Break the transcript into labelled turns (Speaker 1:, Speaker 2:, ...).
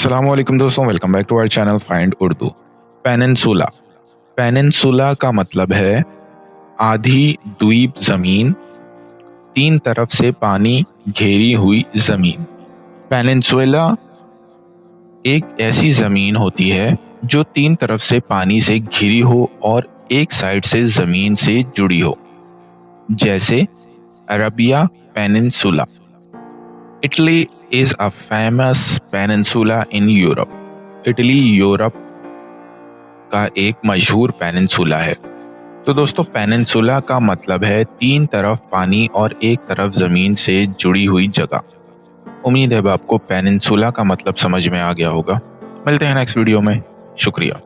Speaker 1: अस्सलाम वालेकुम दोस्तों, welcome back to our channel find Urdu. Peninsula. Peninsula का मतलब है आधी द्वीप जमीन, तीन तरफ से पानी घेरी हुई जमीन। पेनिनसुला एक ऐसी जमीन होती है जो तीन तरफ से पानी से घिरी हो और एक साइड से जमीन से जुड़ी हो, जैसे Arabia peninsula. Italy is a famous peninsula in Europe. Italy Europe का एक मशहूर पेनिनसुला है। तो दोस्तों, पेनिनसुला का मतलब है तीन तरफ पानी और एक तरफ जमीन से जुड़ी हुई जगह। उम्मीद है अब आपको पेनिनसुला का मतलब समझ में आ गया होगा। मिलते हैं नेक्स्ट वीडियो में। शुक्रिया।